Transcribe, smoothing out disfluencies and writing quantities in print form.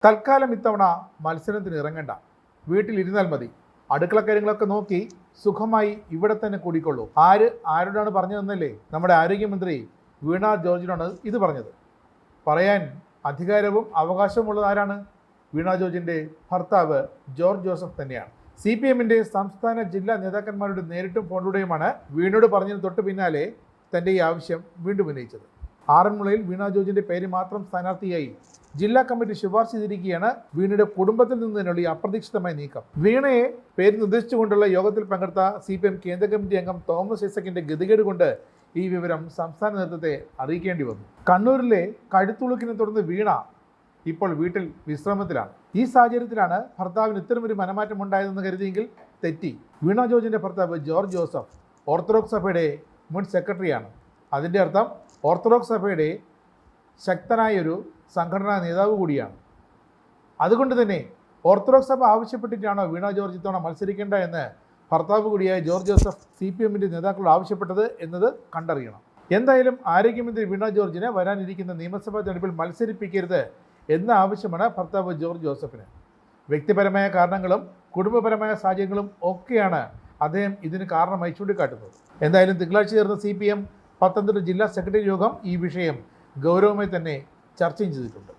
തൽക്കാലം ഇത്തവണ മത്സരത്തിന് ഇറങ്ങണ്ട, വീട്ടിലിരുന്നാൽ മതി, അടുക്കള കാര്യങ്ങളൊക്കെ നോക്കി സുഖമായി ഇവിടെ തന്നെ കൂടിക്കൊള്ളൂ. ആരോടാണ് പറഞ്ഞതെന്നല്ലേ? നമ്മുടെ ആരോഗ്യമന്ത്രി വീണ ജോർജിനാണ് ഇത് പറഞ്ഞത്. പറയാൻ അധികാരവും അവകാശമുള്ളത് ആരാണ്? വീണ ജോർജിൻ്റെ ഭർത്താവ് ജോർജ് ജോസഫ് തന്നെയാണ്. CPM-ന്റെ സംസ്ഥാന ജില്ലാ നേതാക്കന്മാരുടെ നേരിട്ടും ഫോണിലൂടെയുമാണ് വീണയോട് പറഞ്ഞതിന് തൊട്ട് പിന്നാലെ തൻ്റെ ഈ ആവശ്യം വീണ്ടും ഉന്നയിച്ചത്. ആറന്മുളയിൽ വീണ ജോർജിൻ്റെ പേര് മാത്രം സ്ഥാനാർത്ഥിയായി ജില്ലാ കമ്മിറ്റി ശുപാർശ ചെയ്തിരിക്കുകയാണ്. വീണയുടെ കുടുംബത്തിൽ നിന്ന് തന്നെയുള്ള ഈ അപ്രതീക്ഷിതമായ നീക്കം. വീണയെ പേര് നിർദ്ദേശിച്ചുകൊണ്ടുള്ള യോഗത്തിൽ പങ്കെടുത്ത CPM കേന്ദ്ര കമ്മിറ്റി അംഗം തോമസ് ഐസക്കിന്റെ ഗതികേട് കൊണ്ട് ഈ വിവരം സംസ്ഥാന നേതൃത്വത്തെ അറിയിക്കേണ്ടി വന്നു. കണ്ണൂരിലെ കഴുത്തുളുക്കിനെ തുടർന്ന് വീണ ഇപ്പോൾ വീട്ടിൽ വിശ്രമത്തിലാണ്. ഈ സാഹചര്യത്തിലാണ് ഭർത്താവിന് ഇത്തരമൊരു മനമാറ്റം ഉണ്ടായതെന്ന് കരുതിയെങ്കിൽ തെറ്റി. വീണ ജോർജിന്റെ ഭർത്താവ് ജോർജ് ജോസഫ് ഓർത്തഡോക്സ് സഭയുടെ മുൻ സെക്രട്ടറിയാണ്. അതിൻ്റെ അർത്ഥം ഓർത്തഡോക്സ് സഭയുടെ ശക്തനായൊരു സംഘടനാ നേതാവ് കൂടിയാണ്. അതുകൊണ്ട് തന്നെ ഓർത്തഡോക്സ് സഭ ആവശ്യപ്പെട്ടിട്ടാണോ വീണ ജോർജ് ഇത്തവണ മത്സരിക്കേണ്ട എന്ന് ഭർത്താവ് കൂടിയായ ജോർജ് ജോസഫ് CPM-ന്റെ നേതാക്കളോട് ആവശ്യപ്പെട്ടത് എന്നത് കണ്ടറിയണം. എന്തായാലും ആരോഗ്യമന്ത്രി വീണ ജോർജിനെ വരാനിരിക്കുന്ന നിയമസഭാ തെരഞ്ഞെടുപ്പിൽ മത്സരിപ്പിക്കരുത് എന്ന ആവശ്യമാണ് ഭർത്താവ് ജോർജ് ജോസഫിന്. വ്യക്തിപരമായ കാരണങ്ങളും കുടുംബപരമായ സാഹചര്യങ്ങളും ഒക്കെയാണ് അദ്ദേഹം ഇതിന് കാരണമായി ചൂണ്ടിക്കാട്ടുന്നത്. എന്തായാലും തിങ്കളാഴ്ച ചേർന്ന CPM പത്തനംതിട്ട ജില്ലാ സെക്രട്ടറി യോഗം ഈ വിഷയം ഗൗരവമായി തന്നെ ചർച്ചയും ചെയ്തിട്ടുണ്ട്.